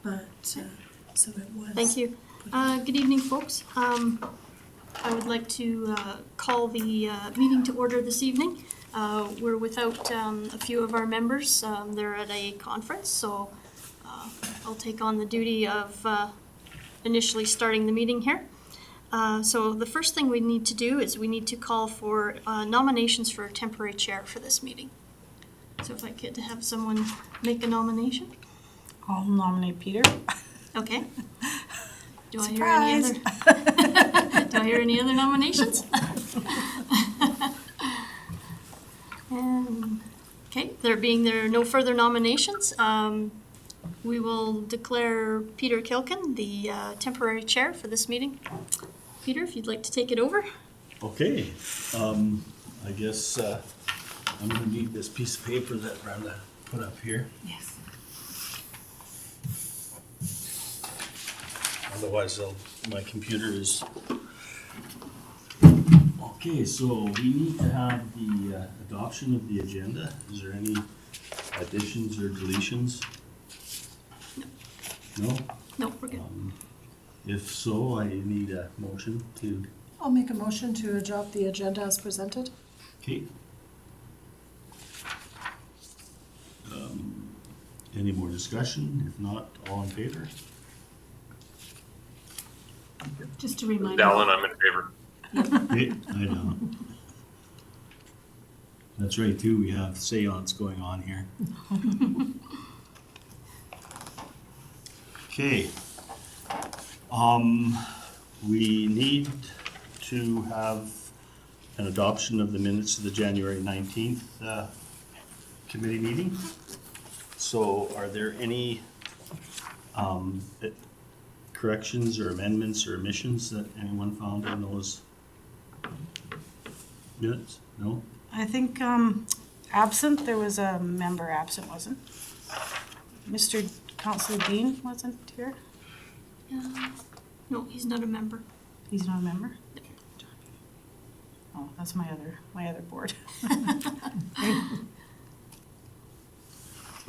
but so it was. Thank you. Good evening, folks. I would like to call the meeting to order this evening. We're without a few of our members. They're at a conference, so I'll take on the duty of initially starting the meeting here. So the first thing we need to do is we need to call for nominations for a temporary chair for this meeting. So if I could have someone make a nomination. I'll nominate Peter. Okay. Do I Surprise. hear any other? Do I hear any other nominations? And, okay, there are no further nominations, we will declare Peter Kilkin the temporary chair for this meeting. Peter, if you'd like to take it over. Okay, I guess I'm gonna need this piece of paper that Brenda put up here. Yes. Otherwise, my computer is. Okay, so we need to have the adoption of the agenda. Is there any additions or deletions? No? No, we're good. If so, I need a motion to. I'll make a motion to adopt the agenda as presented. Okay. Any more discussion? If not, all in favor? Just to remind you. Dallin, I'm in favor. Okay, I know. That's right too, we have seance going on here. Okay. We need to have an adoption of the minutes of the January 19th committee meeting. So are there any corrections or amendments or omissions that anyone found in those minutes? No? I think absent, there was a member absent, wasn't? Mr. Councillor Dean wasn't here? No, he's not a member. He's not a member? Oh, that's my other board.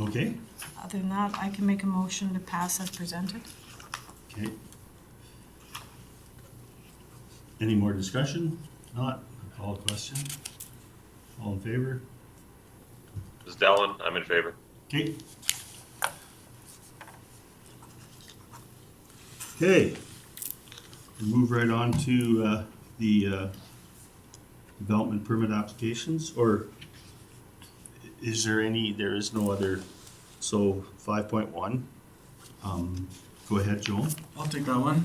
Okay, Other than that, I can make a motion to pass as presented. okay. Any more discussion? Not, I'll call a question. All in favor? This is Dallin, I'm in favor. Okay. Okay. We'll move right on to the development permit applications, or is there any, there is no other, so 5.1. Go ahead, Joel. I'll take that one.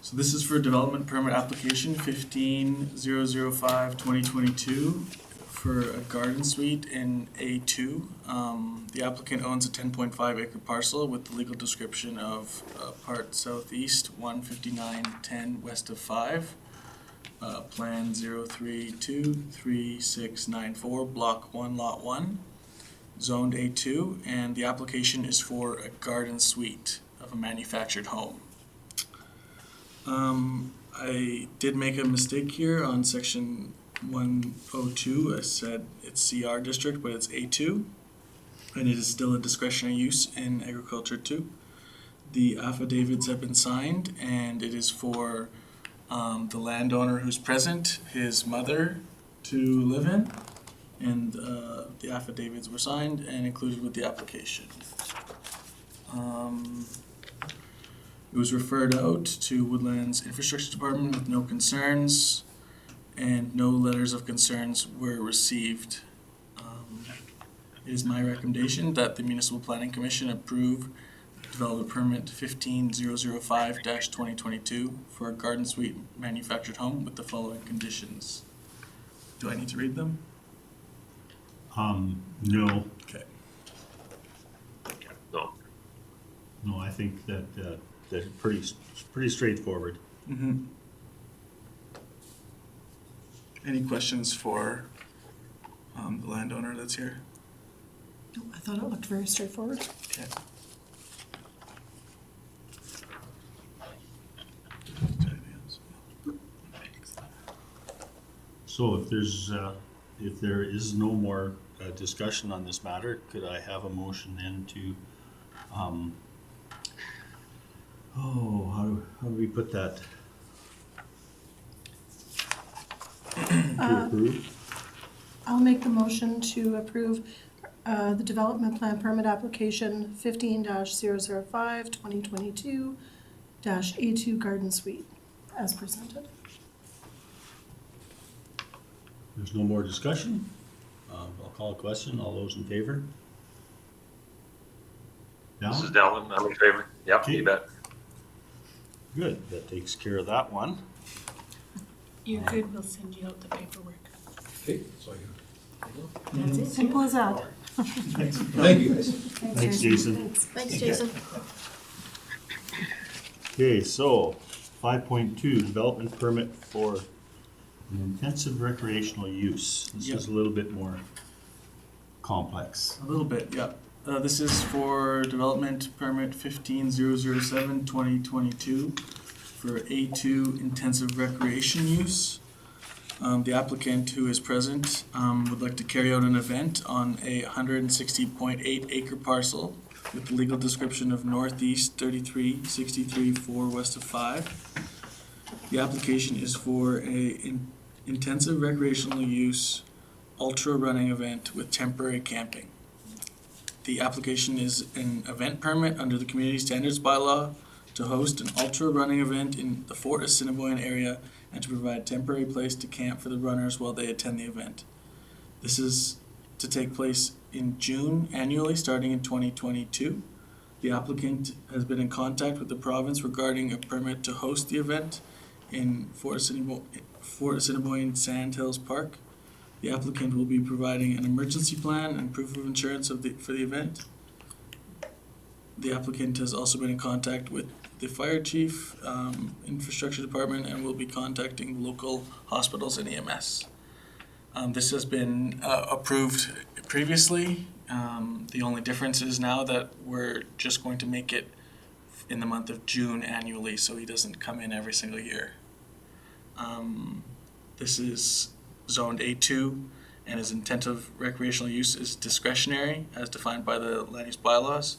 So this is for development permit application 15005-2022 for a garden suite in A2. The applicant owns a 10.5 acre parcel with the legal description of part southeast 15910 west of 5. Plan 0323694, block 1, lot 1, zoned A2, and the application is for a garden suite of a manufactured home. I did make a mistake here on section 102. I said it's CR district, but it's A2, and it is still a discretionary use in agriculture 2. The affidavits have been signed, and it is for the landowner who's present, his mother, to live in, and the affidavits were signed and included with the application. It was referred out to Woodlands Infrastructure Department with no concerns, and no letters of concerns were received. It is my recommendation that the Municipal Planning Commission approve development permit 15005-2022 for a garden suite manufactured home with the following conditions. Do I need to read them? No, Okay. No. no, I think that they're pretty straightforward. Mm-hmm. Any questions for the landowner that's here? No, I thought it looked very straightforward. Okay. So if there is no more discussion on this matter, could I have a motion then to Um, how do we put that? To approve? I'll make the motion to approve the development plan permit application 15-005 2022 A2 Garden Suite as presented. There's no more discussion? I'll call a question. All those in favor? This is Down? Dallin, I'm in favor. Yep, Okay. you bet. Good, that takes care of that one. You're good, we'll send you out the paperwork. Okay, so That's it. Simple as that. thank you guys. Thanks, Jason. Thanks, Jason. Okay, so 5.2, development permit for an intensive recreational use. This Yep. is a little bit more complex. A little bit, yeah. This is for development permit 15007 2022 for A2 intensive recreation use. The applicant who is present would like to carry out an event on a 160.8 acre parcel with the legal description of northeast 3363 west of 5. The application is for a intensive recreational use ultra running event with temporary camping. The application is an event permit under the Community Standards Bylaw to host an ultra running event in the Fort Assiniboine area and to provide temporary place to camp for the runners while they attend the event. This is to take place in June annually, starting in 2022. The applicant has been in contact with the province regarding a permit to host the event in Fort Assiniboine Sand Hills Park. The applicant will be providing an emergency plan and proof of insurance for the event. The applicant has also been in contact with the fire chief, infrastructure department, and will be contacting local hospitals and EMS. This has been approved previously. The only difference is now that we're just going to make it in the month of June annually, so he doesn't come in every single year. This is zoned A2, and his intent of recreational use is discretionary as defined by the land use bylaws.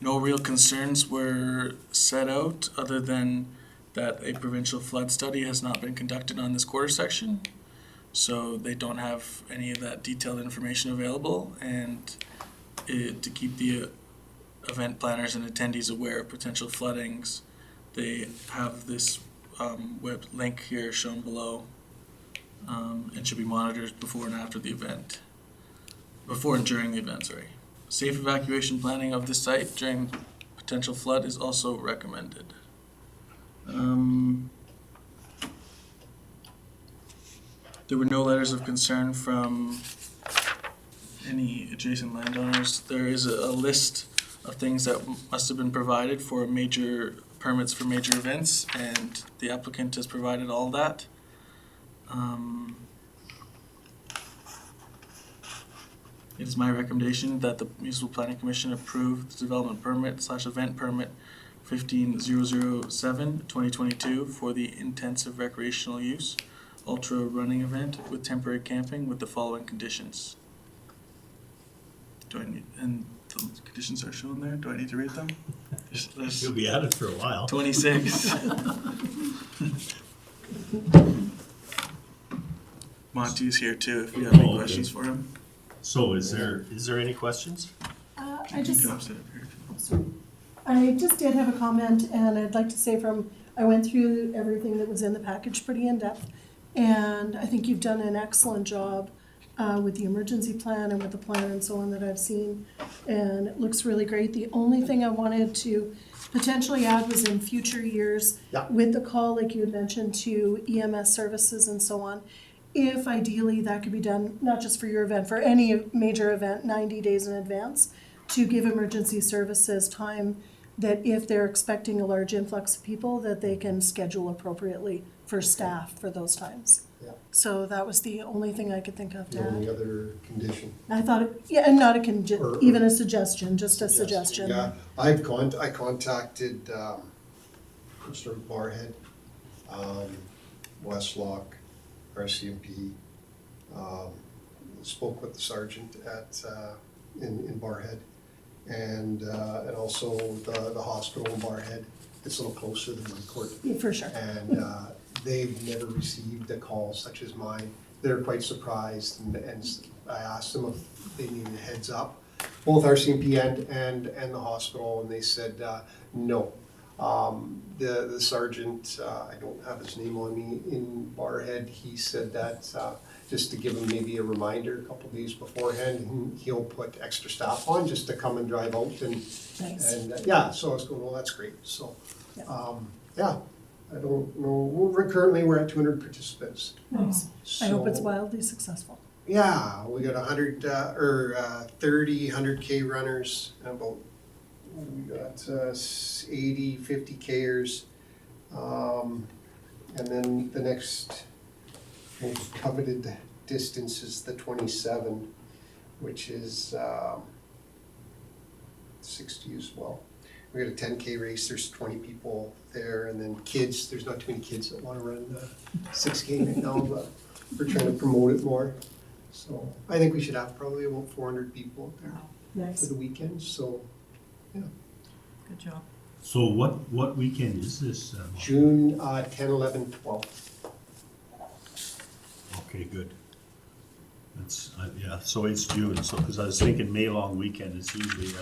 No real concerns were set out other than that a provincial flood study has not been conducted on this quarter section. So they don't have any of that detailed information available, and to keep the event planners and attendees aware of potential floodings, they have this web link here shown below, and should be monitored before and after the event. Before and during the event, sorry. Safe evacuation planning of the site during potential flood is also recommended. There were no letters of concern from any adjacent landowners. There is a list of things that must have been provided for major permits for major events, and the applicant has provided all that. It is my recommendation that the Municipal Planning Commission approve the development permit / event permit 15007 2022 for the intensive recreational use ultra running event with temporary camping with the following conditions. And the conditions are shown there. Do I need to read them? You'll be at it for a while. 26. Monty's here too if you have any Oh, okay. questions for him. So is there any questions? I just, You can sit up here if you want. sorry. I just did have a comment, and I'd like to say I went through everything that was in the package pretty in-depth, and I think you've done an excellent job with the emergency plan and with the plan and so on that I've seen, and it looks really great. The only thing I wanted to potentially add was in future years, with the call, like you had mentioned, to EMS services and so on, if ideally that could be done, not just for your event, for any major event, 90 days in advance, to give emergency services time that if they're expecting a large influx of people, that they can schedule appropriately for staff for those times. Yeah. So that was the only thing I could think of to The only add. other condition. I thought, and not a Or- even a suggestion, just a suggestion. Yeah, I contacted Mr. Barhead, Westlock, RCMP, spoke with the sergeant at in Barhead. And also the hospital in Barhead. It's a little closer than my court. Yeah, for sure. And they've never received a call such as mine. They're quite surprised, and I asked them if they needed a heads up, both RCMP and the hospital, and they said no. The sergeant, I don't have his name on me, in Barhead, he said that just to give him maybe a reminder a couple days beforehand, he'll put extra staff on just to come and drive out and Nice. yeah, so I was going, well, that's great. So Yeah. yeah, I don't know. Currently, we're at 200 participants. Nice. I hope it's So, wildly successful. yeah, we got 100 30 100K runners, and about we got 80 50Kers, and then the next most coveted distance is the 27, which is 60 as well. We got a 10K race, there's 20 people there, and then kids, there's not too many kids that want to run the 6K right now, but we're trying to promote it more. So I think we should have probably about 400 people out there for Nice. the weekend, so Good job. So what weekend is this? June 10, 11, 12. Okay, good. That's, yeah, so it's June, so, because I was thinking May long weekend is usually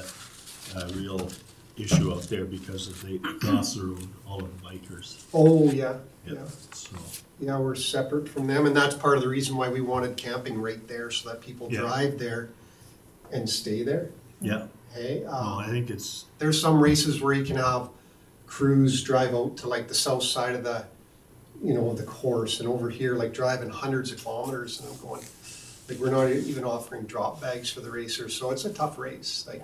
a real issue out there because of they cross the road, all of the bikers. Oh, yeah, Yeah, yeah. so, Yeah, we're separate from them, and that's part of the reason why we wanted camping right there, so that people Yeah. drive there and stay there. yeah, Hey, no, I think it's, there's some races where you can have crews drive out to like the south side of the, the course, and over here, like driving hundreds of kilometers, and I'm going, like, we're not even offering drop bags for the racers, so it's a tough race, like,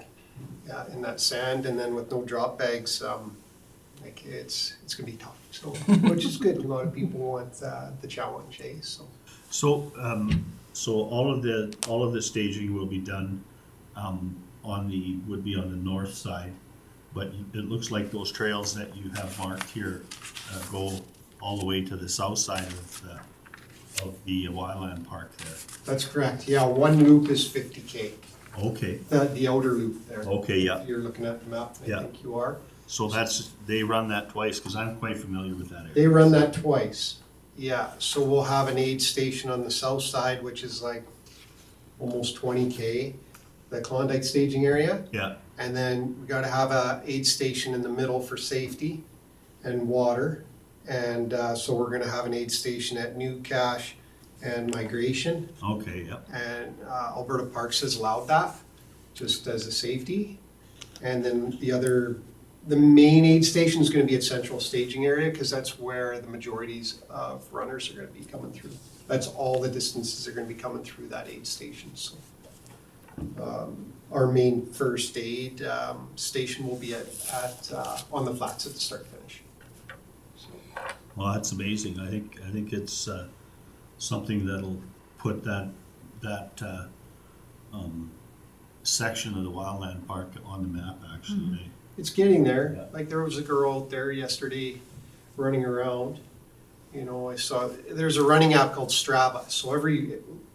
yeah, in that sand, and then with no drop bags, like, it's gonna be tough, so, which is good, a lot of people want the challenge, eh, so. so, so all of the staging will be done, would be on the north side, but it looks like those trails that you have marked here, go all the way to the south side of the Wildland Park there. That's correct, yeah, one loop is 50K, Okay, the outer loop there. okay, yeah, If you're looking at the map, I Yeah. think you are. so they run that twice, because I'm quite familiar with that area. They run that twice, yeah, so we'll have an aid station on the south side, which is like almost 20K, the Klondike staging area. Yeah, And then we gotta have a aid station in the middle for safety and water. And so we're gonna have an aid station at New Cache and Migration. okay, yeah, And Alberta Parks has allowed that, just as a safety. And then the main aid station is gonna be at Central Staging Area, because that's where the majorities of runners are gonna be coming through. That's all the distances are gonna be coming through that aid station, so. Our main first aid station will be on the flats at the start finish. So, well, that's amazing, I think it's, something that'll put that section of the Wildland Park on the map, actually. it's getting there. Yeah. Like, there was a girl out there yesterday running around. I saw, there's a running app called Strava. So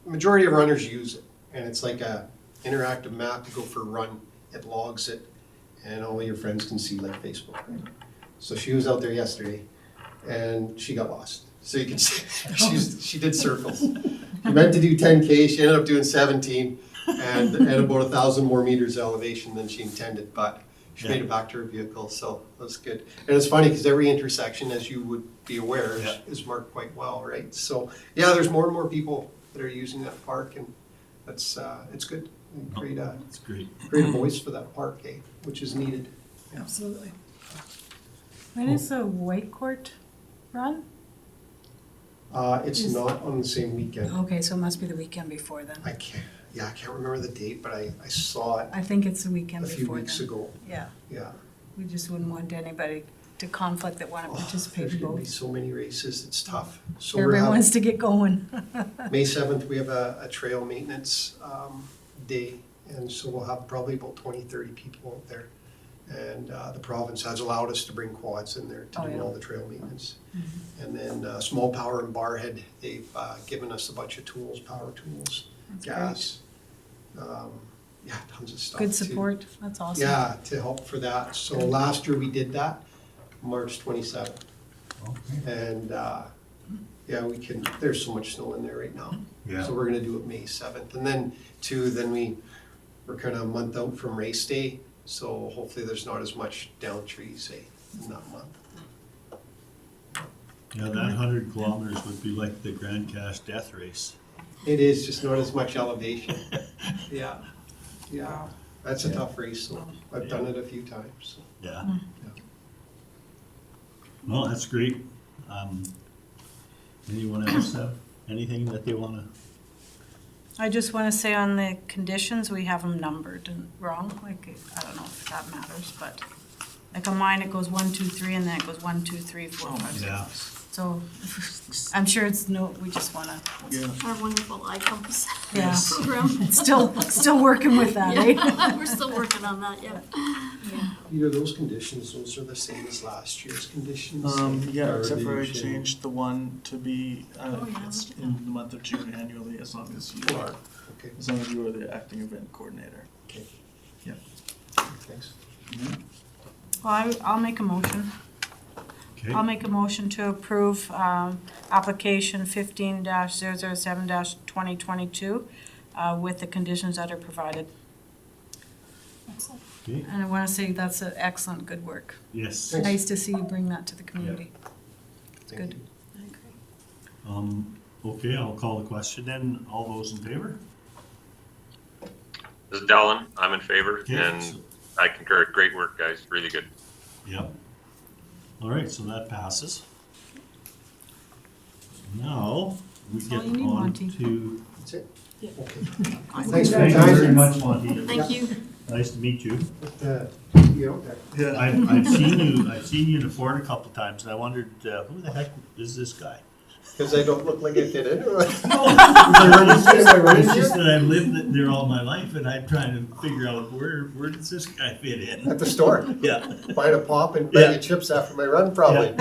majority of runners use it. And it's like a interactive map to go for a run. It logs it, and all your friends can see, like Facebook. Right? So she was out there yesterday, and she got lost. So you can see, she did circles. She meant to do 10K, she ended up doing 17, and about 1,000 more meters elevation than she intended, but she made it back to her vehicle, so that was good. And it's funny, because every intersection, as you would be aware, is marked quite well, right? So, yeah, there's more and more people that are using that park, and that's, it's good. Create It's great. a voice for that park, eh, which is needed. Absolutely. When is the White Court run? It's not on the same weekend. Okay, so it must be the weekend before then. I can't remember the date, but I saw it I think it's the weekend a before few then. weeks ago. Yeah, Yeah. we just wouldn't want anybody to conflict that want to Oh, participate there's in gonna be both. so many races, it's tough. So we're Everyone having, wants to get going. May 7th, we have a trail maintenance day, and so we'll have probably about 20, 30 people out there. And the province has allowed us to bring quads in there to Oh, do yeah. all the trail maintenance. And then Small Power in Barhead, they've given us a bunch of tools, power tools, That's gas, yeah, tons of stuff. Good to- support, that's awesome. Yeah, to help for that. So last year we did that, March 27th. Okay. And, yeah, we can, there's so much snow in there right now. Yeah. So we're gonna do it May 7th. And then we're kind of a month out from race day, so hopefully there's not as much down trees, say, in that month. Yeah, that 100 kilometers would be like the Grand Cache death race. It is, just not as much elevation. Yeah, yeah. That's a Yeah. tough race, so I've done it a few times, so. Yeah. Well, that's great. Anyone else have anything that they wanna? I just want to say on the conditions, we have them numbered and wrong, like, I don't know if that matters, but like on mine, it goes 1, 2, 3, and then it goes 1, 2, 3, 4, 5, 6. Yeah. So I'm sure it's no, we just want to, Yeah. Our wonderful iCompass yeah, program. still working with that, eh? Yeah, we're still working on that, yeah. Either those conditions, those are the same as last year's conditions? Yeah, Or except did for you I change? changed the one to be, Oh, yeah, it's look at in the month of June annually, as long as you are, Okay, as long as you are the acting event coordinator. okay. Yeah. Thanks. Well, I'll make a motion. Okay. I'll make a motion to approve application 15-007-2022 with the conditions that are provided. Okay. And I want to say that's an excellent, good work. Yes. Thanks. Nice to see you bring that to the community. It's Thank good. you. Okay, I'll call the question then. All those in favor? This is Dallin. I'm in favor, Okay. and I concur. Great work, guys. Really good. Yep. All right, so that passes. Now, we That's all get you need, on Monty. That's to. it? Yeah. Okay. Thank Thanks for Thank your you very time. much, Monty. Thank you. Nice to meet you. You know, that- Yeah. I've seen you in the Ford a couple times, and I wondered, who the heck is this guy? Cause I don't look like I fit in, or what? Am I running It's just here? that I've lived there all my life, and I'm trying to figure out where does this guy fit in? At the store, Yeah. buying a pop and bag Yeah. of chips after my run, probably.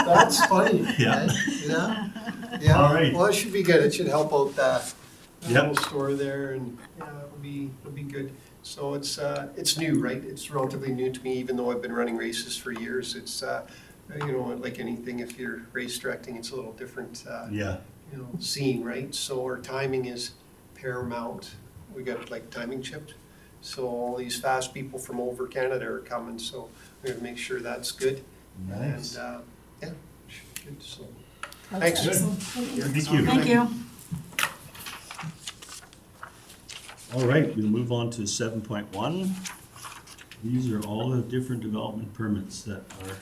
That's funny. Yeah. right? Yeah, yeah. All right. Well, it should be good. It should help out that Yep. little store there, and yeah, it'll be good. So it's new, right? It's relatively new to me, even though I've been running races for years. It's you know, like anything, if you're race directing, it's a little different. Yeah. You know, scene, right? So our timing is paramount. We got like timing chipped. So all these fast people from over Canada are coming, so we have to make sure that's good. Nice. And, yeah, should be good, so. That's Thanks. excellent. Thank you. Thank you. Thank you. All right, we'll move on to 7.1. These are all the different development permits that are,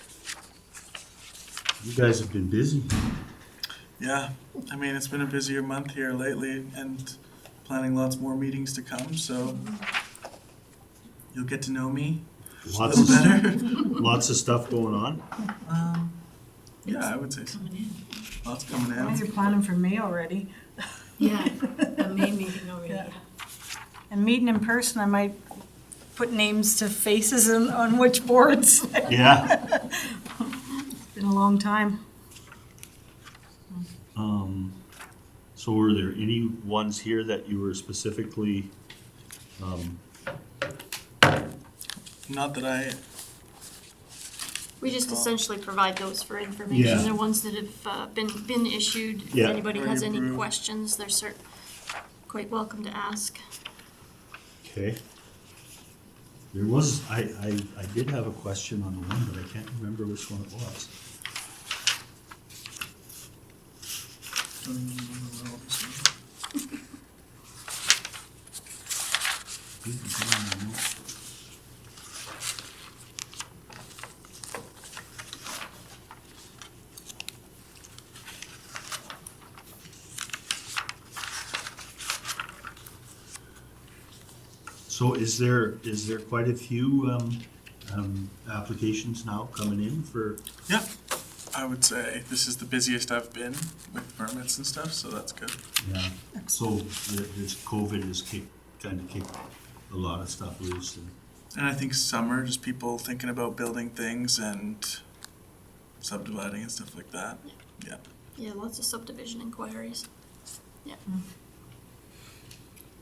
you guys have been busy. Yeah, I mean, it's been a busier month here lately and planning lots more meetings to come, so you'll get to know me a Lots little of, better. lots of stuff going on. Yeah, I would say so. Lots coming Well, in. you're planning for May already. Yeah, the May meeting already, Yeah. yeah. And meeting in person, I might put names to faces on which boards. Yeah. It's been a long time. So were there any ones here that you were specifically, Not that I, We just essentially provide those for information. Yeah. They're ones that have been issued. If Yeah. anybody has any Approved. questions, they're quite welcome to ask. okay. There was, I did have a question on one, but I can't remember which one it was. don't even remember where all this was. So is there quite a few, applications now coming in for, Yeah, I would say this is the busiest I've been with permits and stuff, so that's good. yeah, so this COVID has kind of kicked a lot of stuff loose and. And I think summer, just people thinking about building things and subdividing and stuff like that. Yeah. Yeah, lots of subdivision inquiries.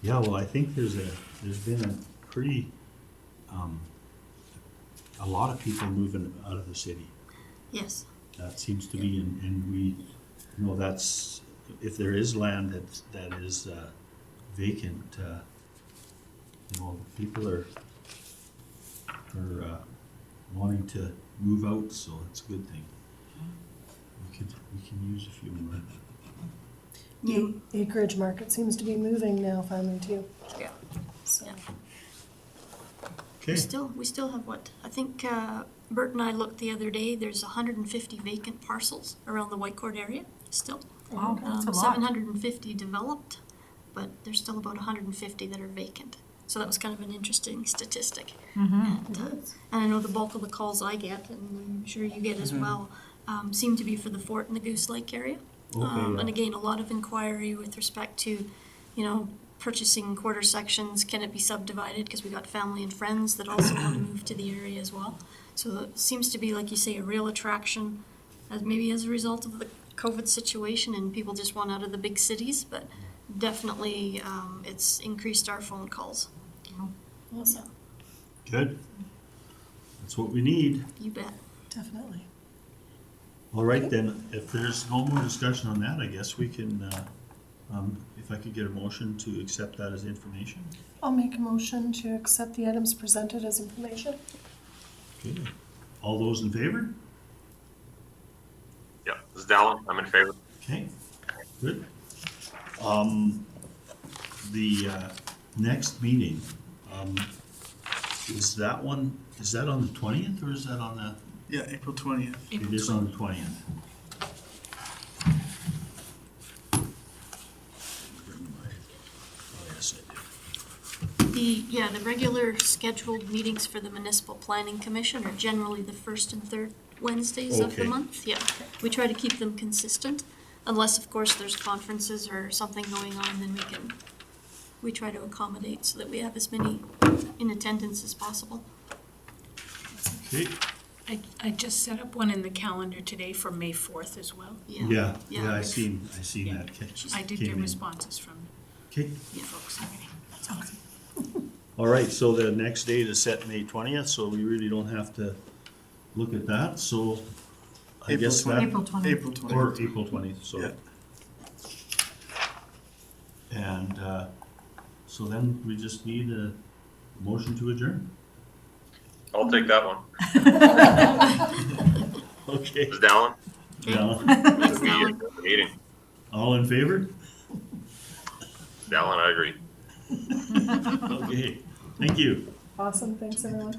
Yeah, well, I think there's been a pretty, a lot of people moving out of the city. Yes. That seems to be, and we, you know, that's, if there is land that is vacant, you know, people are wanting to move out, so it's a good thing. We can use a few more. The acreage market seems to be moving now finally too. Yeah. So, Yeah. Okay, We still have what? I think Bert and I looked the other day, there's 150 vacant parcels around the Whitecourt area still. Wow, that's a lot. 750 developed, but there's still about 150 that are vacant. So that was kind of an interesting statistic. And I know the bulk of the calls I get, and I'm sure you get as well, seem to be for the Fort and the Goose Lake area. Okay, And again, a lot of inquiry with respect to, purchasing quarter sections. Can it be subdivided? Because we got family and friends that also want to move to the area as well. So it seems to be, like you say, a real attraction, maybe as a result of the COVID situation and people just want out of the big cities, but definitely it's increased our phone calls. awesome. good. That's what we need. You bet. Definitely. All right, then, if there's no more discussion on that, I guess we can, if I could get a motion to accept that as information. I'll make a motion to accept the items presented as information. Okay. All those in favor? Yeah, this is Dallin. I'm in favor. Okay, good. The next meeting, is that on the 20th or is that on the? Yeah, April 20th. It is on the 20th. Oh, yes, I do. The regular scheduled meetings for the Municipal Planning Commission are generally the first and third Wednesdays of the Okay. month. Yeah, we try to keep them consistent, unless of course there's conferences or something going on, then we try to accommodate so that we have as many in attendance as possible. Okay, I just set up one in the calendar today for May 4th as well. yeah, I we've- seen Yeah. that. I did came get in. responses from Okay, folks already. That's awesome. all right, so the next date is set May 20th, so we really don't have to look at that, so I April guess 20th. that, April 20th. April 20th. or April 20th, sorry. Yeah. And, so then we just need a motion to adjourn. I'll take that one. Okay. This is Dallin. Yeah. Thanks, Be Alan. at the meeting. All in favor? Dallin, I agree. Okay, thank you. Awesome, thanks everyone.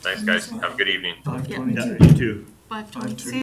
Thanks, guys. Have a good evening. Yeah. 5:22. Yeah, you too. 5:20. Five